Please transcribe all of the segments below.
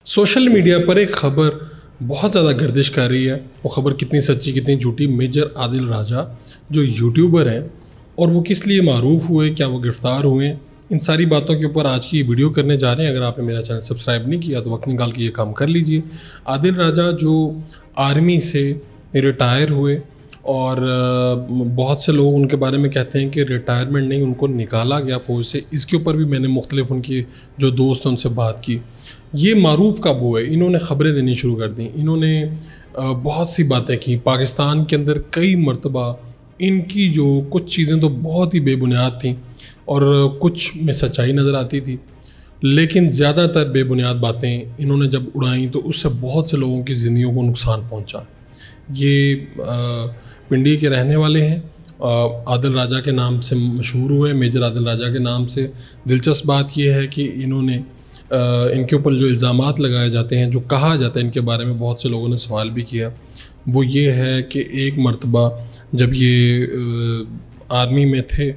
Social media پر ایک خبر بہت زیادہ گردش کر رہی ہے. وہ خبر کتنی سچی کتنی جھوٹی. میجر عادل راجہ جو یوٹیوبر ہیں اور وہ کس لیے معروف ہوئے, کیا وہ گرفتار ہوئے, ان ساری باتوں کے اوپر آج کی ویڈیو کرنے جا رہے ہیں. اگر آپ نے میرا چینل سبسکرائب نہیں کیا تو وقت نکال کے یہ کام کر لیجئے. عادل راجہ جو آرمی سے ریٹائر ہوئے اور بہت سے لوگ ان کے بارے میں کہتے ہیں کہ ریٹائرمنٹ نہیں, ان کو نکالا گیا فوج سے. اس کے اوپر بھی میں نے مختلف ان کی جو دوست ان سے بات کی. یہ معروف کب ہوئے, انہوں نے خبریں دینی شروع کر دیں, انہوں نے بہت سی باتیں کی. پاکستان کے اندر کئی مرتبہ ان کی جو کچھ چیزیں تو بہت ہی بے بنیاد تھیں اور کچھ میں سچائی نظر آتی تھی, لیکن زیادہ تر بے بنیاد باتیں انہوں نے جب اڑائیں تو اس سے بہت سے لوگوں کی زندگیوں کو نقصان پہنچا. یہ پنڈی کے رہنے والے ہیں, عادل راجہ کے نام سے مشہور ہوئے, میجر عادل راجہ کے نام سے. دلچسپ بات یہ ہے کہ انہوں نے ان کے اوپر جو الزامات لگائے جاتے ہیں, جو کہا جاتا ہے ان کے بارے میں, بہت سے لوگوں نے سوال بھی کیا. وہ یہ ہے کہ ایک مرتبہ جب یہ آرمی میں تھے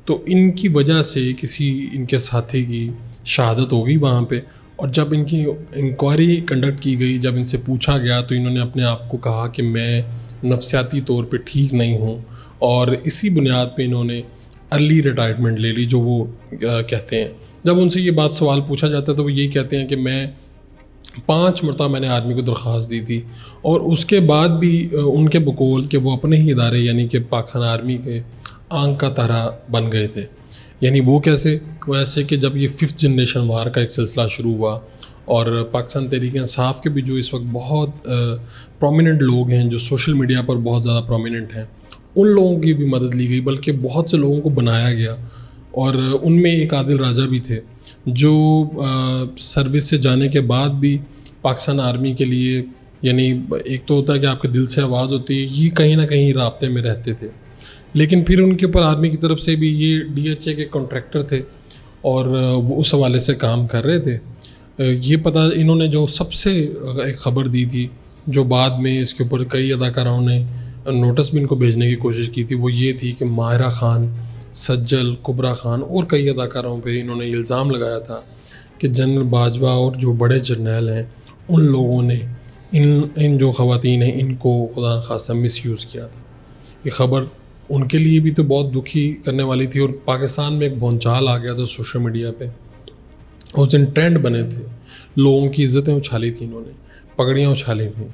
تو ان کی وجہ سے کسی ان کے ساتھی کی شہادت ہو گئی وہاں پہ, اور جب ان کی انکوائری کنڈکٹ کی گئی, جب ان سے پوچھا گیا تو انہوں نے اپنے آپ کو کہا کہ میں نفسیاتی طور پہ ٹھیک نہیں ہوں, اور اسی بنیاد پہ انہوں نے ارلی ریٹائرمنٹ لے لی جو وہ کہتے ہیں. جب ان سے یہ بات سوال پوچھا جاتا ہے تو وہ یہی کہتے ہیں کہ میں 5 مرتبہ میں نے آرمی کو درخواست دی تھی, اور اس کے بعد بھی ان کے بقول کہ وہ اپنے ہی ادارے یعنی کہ پاکستان آرمی کے آنکھ کا تارا بن گئے تھے. یعنی وہ کیسے؟ وہ ایسے کہ جب یہ 5th جنریشن وار کا ایک سلسلہ شروع ہوا اور پاکستان تحریک انصاف کے بھی جو اس وقت بہت پرومیننٹ لوگ ہیں, جو سوشل میڈیا پر بہت زیادہ پرومیننٹ ہیں, ان لوگوں کی بھی مدد لی گئی, بلکہ بہت سے لوگوں کو بنایا گیا. اور ان میں ایک عادل راجہ بھی تھے جو سروس سے جانے کے بعد بھی پاکستان آرمی کے لیے, یعنی ایک تو ہوتا ہے کہ آپ کے دل سے آواز ہوتی ہے, یہ کہیں نہ کہیں رابطے میں رہتے تھے. لیکن پھر ان کے اوپر آرمی کی طرف سے بھی, یہ DHA کے کانٹریکٹر تھے اور وہ اس حوالے سے کام کر رہے تھے. یہ پتہ انہوں نے جو سب سے ایک خبر دی تھی, جو بعد میں اس کے اوپر کئی اداکاروں نے نوٹس بھی ان کو بھیجنے کی کوشش کی تھی, وہ یہ تھی کہ ماہرہ خان, سجل, کبرا خان اور کئی اداکاروں پہ انہوں نے الزام لگایا تھا کہ جنرل باجوہ اور جو بڑے جرنیل ہیں ان لوگوں نے ان جو خواتین ہیں ان کو خدا نخواستہ مس یوز کیا تھا. یہ خبر ان کے لیے بھی تو بہت دکھی کرنے والی تھی, اور پاکستان میں ایک بھونچال آ گیا تھا سوشل میڈیا پہ. اس دن ٹرینڈ بنے تھے, لوگوں کی عزتیں اچھالی تھیں, انہوں نے پگڑیاں اچھالی تھیں.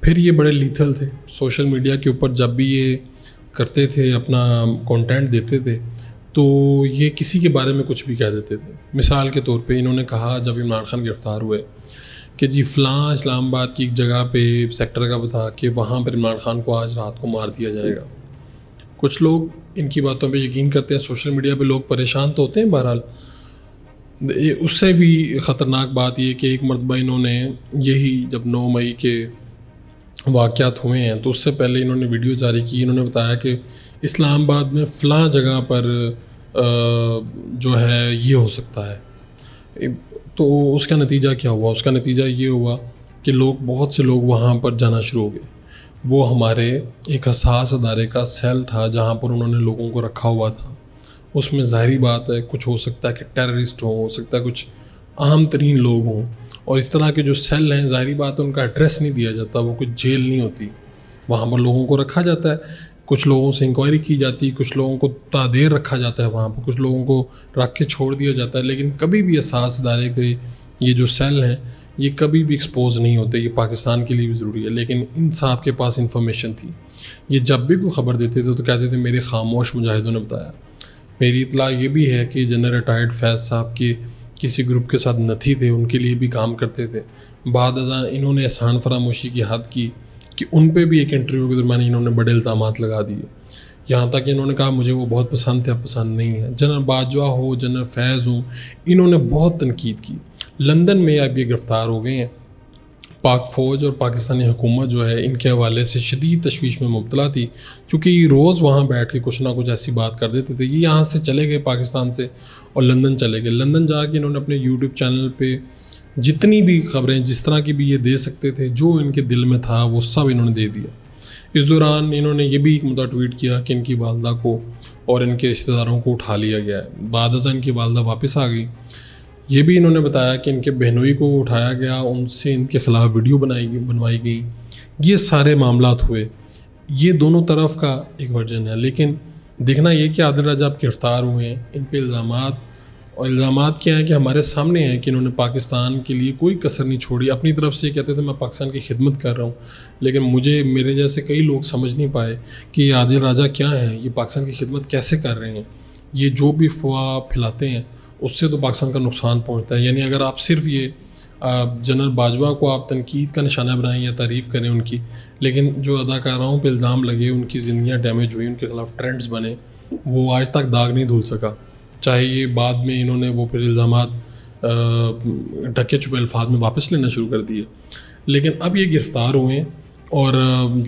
پھر یہ بڑے لیتھل تھے سوشل میڈیا کے اوپر, جب بھی یہ کرتے تھے اپنا کنٹینٹ دیتے تھے تو یہ کسی کے بارے میں کچھ بھی کہہ دیتے تھے. مثال کے طور پہ انہوں نے کہا جب عمران خان گرفتار ہوئے کہ جی فلاں اسلام آباد کی ایک جگہ پہ سیکٹر کا بتا کہ وہاں پر عمران خان کو آج رات کو مار دیا جائے گا. کچھ لوگ ان کی باتوں پہ یقین کرتے ہیں, سوشل میڈیا پہ لوگ پریشان تو ہوتے ہیں. بہرحال اس سے بھی خطرناک بات یہ کہ ایک مرتبہ انہوں نے یہی جب 9 مئی کے واقعات ہوئے ہیں تو اس سے پہلے انہوں نے ویڈیو جاری کی. انہوں نے بتایا کہ اسلام آباد میں فلاں جگہ پر جو ہے یہ ہو سکتا ہے. تو اس کا نتیجہ کیا ہوا؟ اس کا نتیجہ یہ ہوا کہ بہت سے لوگ وہاں پر جانا شروع ہو گئے. وہ ہمارے ایک حساس ادارے کا سیل تھا جہاں پر انہوں نے لوگوں کو رکھا ہوا تھا. اس میں ظاہری بات ہے کچھ ہو سکتا ہے کہ ٹیررسٹ ہو سکتا ہے کچھ عام ترین لوگ ہوں, اور اس طرح کے جو سیل ہیں ظاہری بات ہے ان کا ایڈریس نہیں دیا جاتا, وہ کچھ جیل نہیں ہوتی, وہاں پر لوگوں کو رکھا جاتا ہے. کچھ لوگوں سے انکوائری کی جاتی, کچھ لوگوں کو تعدیر رکھا جاتا ہے وہاں پر, کچھ لوگوں کو رکھ کے چھوڑ دیا جاتا ہے. لیکن کبھی بھی اساس ادارے کے یہ جو سیل ہیں یہ کبھی بھی ایکسپوز نہیں ہوتے. یہ پاکستان کے لیے بھی ضروری ہے. لیکن ان صاحب کے پاس انفارمیشن تھی, یہ جب بھی کوئی خبر دیتے تھے تو کہتے تھے میرے خاموش مجاہدوں نے بتایا. میری اطلاع یہ بھی ہے کہ جنرل ریٹائرڈ فیض صاحب کے کسی گروپ کے ساتھ نتھی تھے, ان کے لیے بھی کام کرتے تھے. بعد ازاں انہوں نے احسان فراموشی کی حد کی کہ ان پہ بھی ایک انٹرویو کے درمیان انہوں نے بڑے الزامات لگا دیے, یہاں تک کہ انہوں نے کہا مجھے وہ بہت پسند تھے, اب پسند نہیں ہے. جنرل باجوہ ہو, جنرل فیض ہوں, انہوں نے بہت تنقید کی. لندن میں اب یہ گرفتار ہو گئے ہیں. پاک فوج اور پاکستانی حکومت جو ہے ان کے حوالے سے شدید تشویش میں مبتلا تھی, کیونکہ یہ روز وہاں بیٹھ کے کچھ نہ کچھ ایسی بات کر دیتے تھے. یہ یہاں سے چلے گئے پاکستان سے اور لندن چلے گئے. لندن جا کے انہوں نے اپنے یوٹیوب چینل پہ جتنی بھی خبریں جس طرح کی بھی یہ دے سکتے تھے, جو ان کے دل میں تھا وہ سب انہوں نے دے دیا. اس دوران انہوں نے یہ بھی ایک مدعا ٹویٹ کیا کہ ان کی والدہ کو اور ان کے رشتہ داروں کو اٹھا لیا گیا ہے. بعد ازاں ان کی والدہ واپس آ گئی. یہ بھی انہوں نے بتایا کہ ان کے بہنوئی کو اٹھایا گیا، ان سے ان کے خلاف ویڈیو بنوائی گئی. یہ سارے معاملات ہوئے. یہ دونوں طرف کا ایک ورژن ہے، لیکن دیکھنا یہ کہ عادل راجہ اب گرفتار ہوئے ہیں، ان پہ الزامات، اور الزامات کیا ہیں کہ ہمارے سامنے ہیں کہ انہوں نے پاکستان کے لیے کوئی کسر نہیں چھوڑی. اپنی طرف سے کہتے تھے میں پاکستان کی خدمت کر رہا ہوں، لیکن میرے جیسے کئی لوگ سمجھ نہیں پائے کہ یہ عادل راجہ کیا ہیں، یہ پاکستان کی خدمت کیسے کر رہے ہیں. یہ جو بھی افواہ پھیلاتے ہیں اس سے تو پاکستان کا نقصان پہنچتا ہے. یعنی اگر آپ صرف یہ جنرل باجوہ کو آپ تنقید کا نشانہ بنائیں یا تعریف کریں ان کی، لیکن جو اداکاراؤں پہ الزام لگے، ان کی زندگیاں ڈیمیج ہوئی، ان کے خلاف ٹرینڈز بنے، وہ آج تک داغ نہیں دھل سکا. چاہے یہ بعد میں انہوں نے وہ پھر الزامات ڈھکے چھپے الفاظ میں واپس لینا شروع کر دیے. لیکن اب یہ گرفتار ہوئے ہیں، اور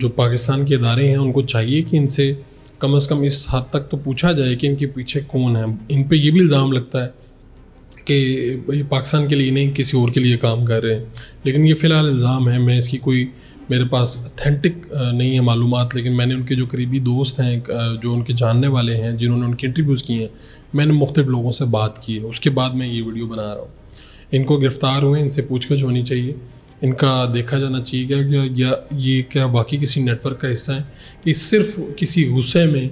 جو پاکستان کے ادارے ہیں ان کو چاہیے کہ ان سے کم از کم اس حد تک تو پوچھا جائے کہ ان کے پیچھے کون ہے. ان پہ یہ بھی الزام لگتا ہے کہ یہ پاکستان کے لیے نہیں کسی اور کے لیے کام کر رہے ہیں، لیکن یہ فی الحال الزام ہے. میں اس کی کوئی میرے پاس اتھینٹک نہیں ہے معلومات، لیکن میں نے ان کے جو قریبی دوست ہیں، جو ان کے جاننے والے ہیں، جنہوں نے ان کے انٹرویوز کیے ہیں، میں نے مختلف لوگوں سے بات کی ہے، اس کے بعد میں یہ ویڈیو بنا رہا ہوں. ان کو گرفتار ہوئے، ان سے پوچھ گچھ ہونی چاہیے، ان کا دیکھا جانا چاہیے کہ یہ کیا واقعی کسی نیٹ ورک کا حصہ ہے کہ صرف کسی غصے میں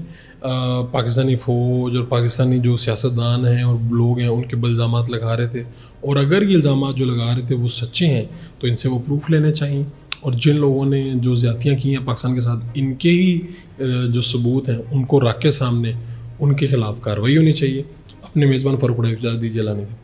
پاکستانی فوج اور پاکستانی جو سیاستدان ہیں اور لوگ ہیں ان کے الزامات لگا رہے تھے. اور اگر یہ الزامات جو لگا رہے تھے وہ سچے ہیں تو ان سے وہ پروف لینے چاہیے، اور جن لوگوں نے جو زیادتیاں کی ہیں پاکستان کے ساتھ، ان کے ہی جو ثبوت ہیں ان کو رکھ کے سامنے ان کے خلاف کارروائی ہونی چاہیے. اپنے میزبان فاروق اجازت دیجیے لانے کے